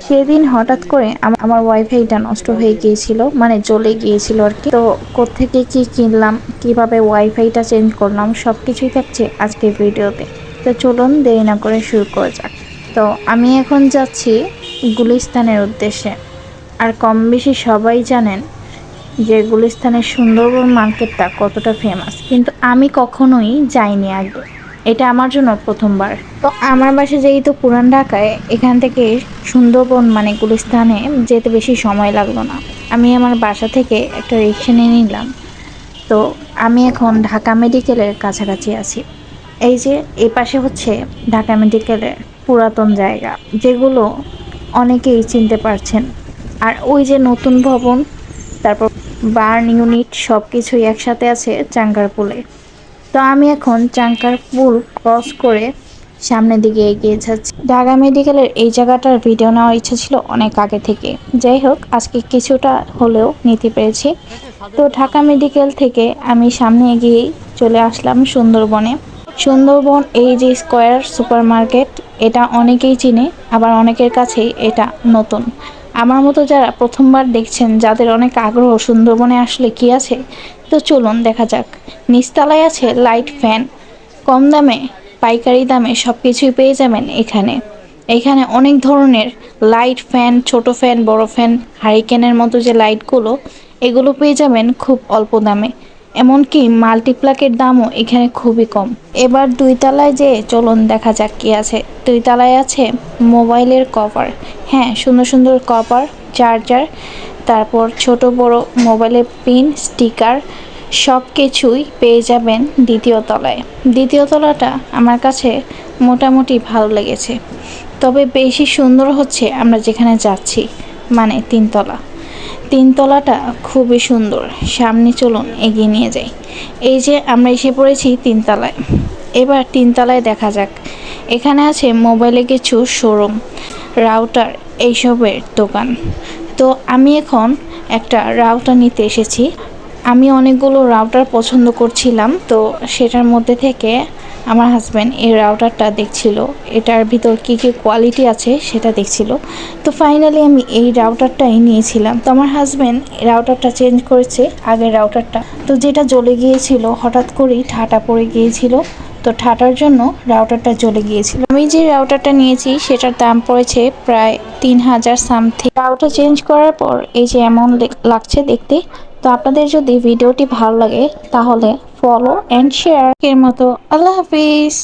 সেদিন হঠাৎ করে আমার ওয়াইফাইটা নষ্ট হয়ে গিয়েছিল, মানে জ্বলে গিয়েছিল আর কি। তো কোত্থেকে কি কিনলাম, কিভাবে ওয়াইফাইটা চেঞ্জ করলাম, সবকিছুই থাকছে আজকের ভিডিওতে। তো চলুন দেরি না করে শুরু করা যাক। তো আমি এখন যাচ্ছি গুলিস্তানের উদ্দেশ্যে। আর কম বেশি সবাই জানেন যে গুলিস্তানের সুন্দরবন মার্কেটটা কতটা ফেমাস, কিন্তু আমি কখনোই যাইনি আগে। এটা আমার জন্য প্রথমবার। তো আমার বাসা যেহেতু পুরান ঢাকায়, এখান থেকে সুন্দরবন মানে গুলিস্তানে যেতে বেশি সময় লাগলো না। আমি আমার বাসা থেকে একটা রিক্সা নিয়ে নিলাম। তো আমি এখন ঢাকা মেডিকেলের কাছাকাছি আছি। এই যে এই পাশে হচ্ছে ঢাকা মেডিকেলের পুরাতন জায়গা, যেগুলো অনেকেই চিনতে পারছেন। আর ওই যে নতুন ভবন, তারপর বার্ন ইউনিট, সব কিছুই একসাথে আছে চাঙ্গারপুলে। তো আমি এখন চাঙ্কারপুল ক্রস করে সামনের দিকে এগিয়ে যাচ্ছি। ঢাকা মেডিকেলের এই জায়গাটার ভিডিও নেওয়ার ইচ্ছা ছিল অনেক আগে থেকে। যাই হোক, আজকে কিছুটা হলেও নিতে পেরেছি। তো ঢাকা মেডিকেল থেকে আমি সামনে এগিয়েই চলে আসলাম সুন্দরবনে। সুন্দরবন এই যে স্কয়ার সুপার মার্কেট, এটা অনেকেই চিনে, আবার অনেকের কাছেই এটা নতুন। আমার মতো যারা প্রথমবার দেখছেন, যাদের অনেক আগ্রহ সুন্দরবনে আসলে কি আছে, তো চলুন দেখা যাক। নিচতলায় আছে লাইট ফ্যান, কম দামে পাইকারি দামে সব কিছুই পেয়ে যাবেন এখানে। এখানে অনেক ধরনের লাইট ফ্যান, ছোট ফ্যান, বড় ফ্যান, হারিকেনের মতো যে লাইটগুলো, এগুলো পেয়ে যাবেন খুব অল্প দামে। এমনকি মাল্টিপ্লাকের দামও এখানে খুবই কম। এবার দুই তলায় যে চলুন দেখা যাক কি আছে। দুই তলায় আছে মোবাইলের কভার। হ্যাঁ, সুন্দর সুন্দর কভার, চার্জার, তারপর ছোট বড় মোবাইলের পিন, স্টিকার, সব কিছুই পেয়ে যাবেন দ্বিতীয় তলায়। দ্বিতীয় তলাটা আমার কাছে মোটামুটি ভালো লেগেছে, তবে বেশি সুন্দর হচ্ছে আমরা যেখানে যাচ্ছি, মানে তিনতলা। তিনতলাটা খুবই সুন্দর। সামনে চলুন এগিয়ে নিয়ে যাই। এই যে আমরা এসে পড়েছি তিনতলায়। এবার তিনতলায় দেখা যাক। এখানে আছে মোবাইলে কিছু শোরুম, রাউটার, এইসবের দোকান। তো আমি এখন একটা রাউটার নিতে এসেছি। আমি অনেকগুলো রাউটার পছন্দ করছিলাম, তো সেটার মধ্যে থেকে আমার হাজব্যান্ড এই রাউটারটা দেখছিল, এটার ভিতর কী কী কোয়ালিটি আছে সেটা দেখছিল। তো ফাইনালি আমি এই রাউটারটাই নিয়েছিলাম। তো আমার হাজব্যান্ড রাউটারটা চেঞ্জ করেছে, আগের রাউটারটা তো যেটা জ্বলে গিয়েছিল, হঠাৎ করেই ঠাটা পড়ে গিয়েছিল। তো ঠাটার জন্য রাউটারটা জ্বলে গিয়েছিল। আমি যে রাউটারটা নিয়েছি সেটার দাম পড়েছে প্রায় 3000 সামথিং। রাউটার চেঞ্জ করার পর এই যে এমন লাগছে দেখতে। তো আপনাদের যদি ভিডিওটি ভালো লাগে তাহলে ফলো অ্যান্ড শেয়ার এর মতো। আল্লাহ হাফিজ।